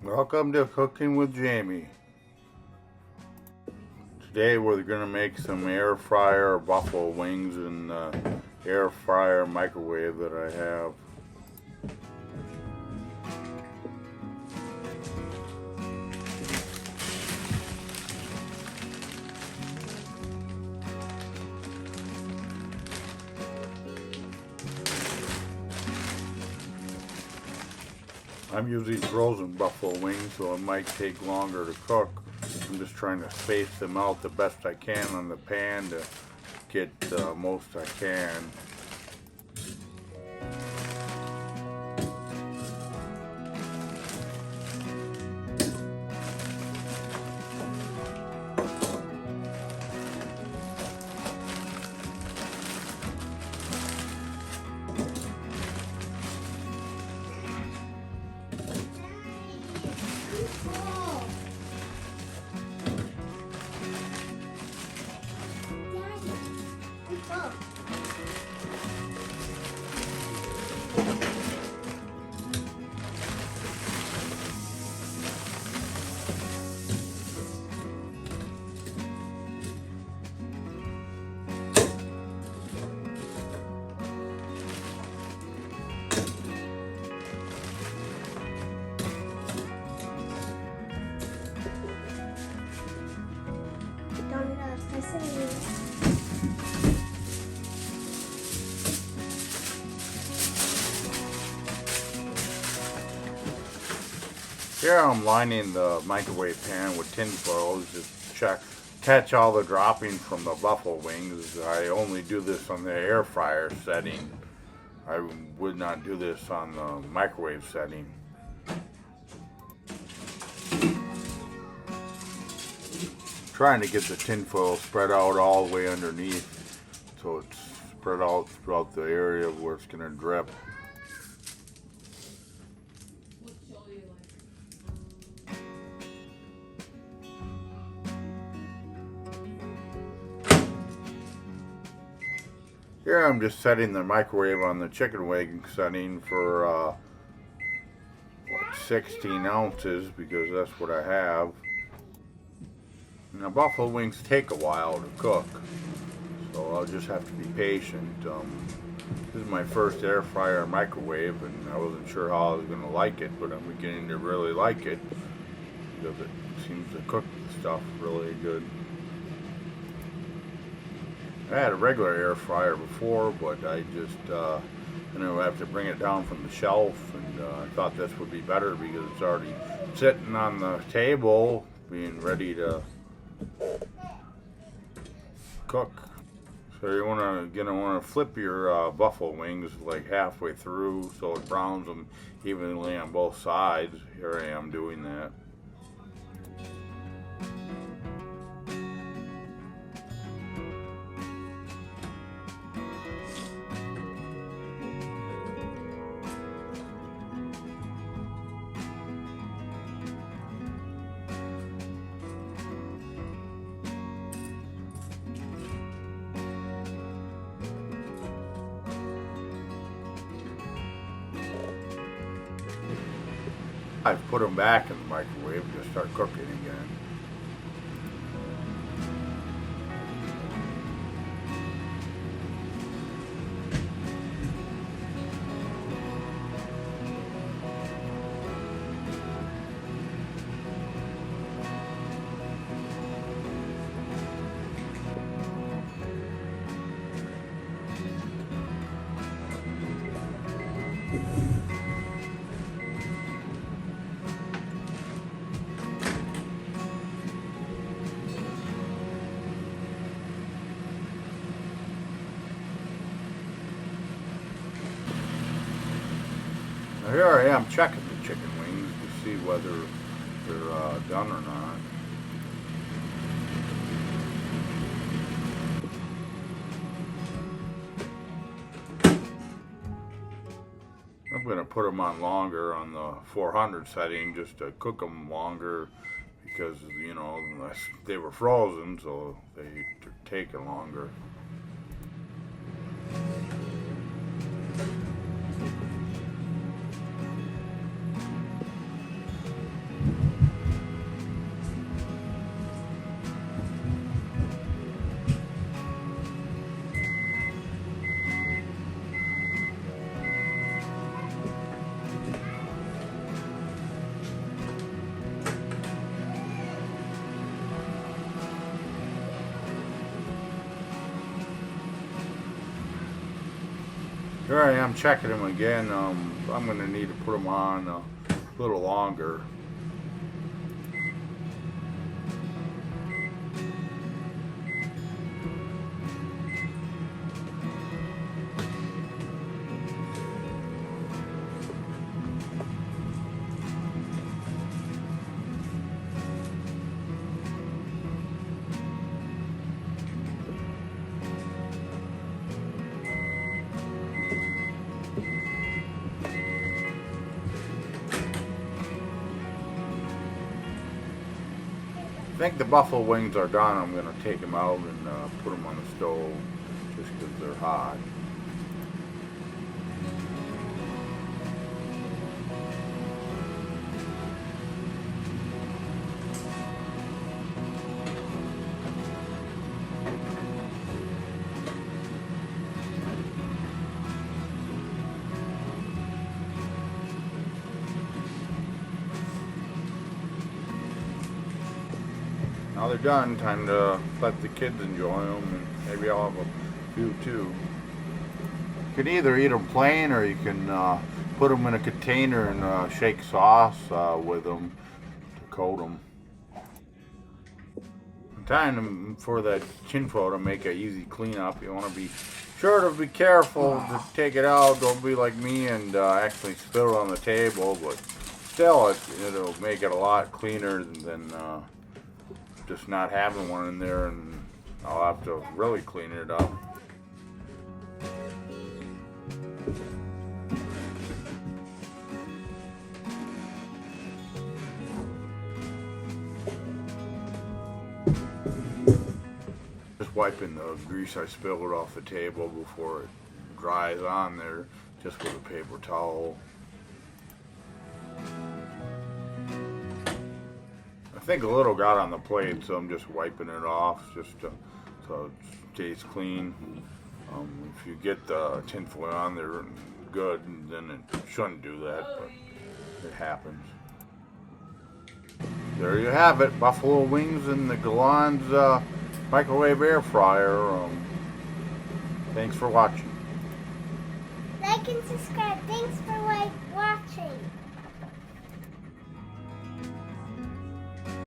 Welcome to Cooking with Jamie. Today we're going to make some air fryer buffalo wings in the air fryer microwave that I have. I'm using frozen buffalo wings, so it might take longer to cook. I'm just trying to space them out the best I can on the pan to get the most I can. Here I'm lining the microwave pan with tin foil to catch all the droppings from the buffalo wings. I only do this on the air fryer setting. I would not do this on the microwave setting. Trying to get the tin foil spread out all the way underneath so it's spread out throughout the area where it's going to drip. Here I'm just setting the microwave on the chicken wing setting for 16 ounces because that's what I have. Now buffalo wings take a while to cook, so I'll just have to be patient. This is my first air fryer microwave and I wasn't sure how I was going to like it, but I'm beginning to really like it because it seems to cook the stuff really good. I had a regular air fryer before, but I just have to bring it down from the shelf, and I thought this would be better because it's already sitting on the table being ready to cook. So you're gonna want to flip your buffalo wings like halfway through so it browns them evenly on both sides. Here I am doing that. I've put them back in the microwave to start cooking again. Now here I am checking the chicken wings to see whether they're done or not. I'm going to put them on longer on the 400 setting just to cook them longer because, you know, they were frozen, so they take longer. Here I am checking them again. I'm going to need to put them on a little longer. I think the buffalo wings are done. I'm going to take them out and put them on the stove just because they're hot. Now they're done, time to let the kids enjoy them, and maybe I'll have a few too. You can either eat them plain, or you can put them in a container and shake sauce with them to coat them. Time for that tinfoil to make an easy cleanup. You want to be sure to be careful to take it out. Don't be like me and actually spill it on the table, but still it'll make it a lot cleaner than just not having one in there, and I'll have to really clean it up. Just wiping the grease I spilled off the table before it dries on there, just with a paper towel. I think a little got on the plate, so I'm just wiping it off just so it stays clean. If you get the tinfoil on there good, then it shouldn't do that, but it happens. There you have it, buffalo wings in the Galanz microwave air fryer. Thanks for watching. Like and subscribe. Thanks for watching.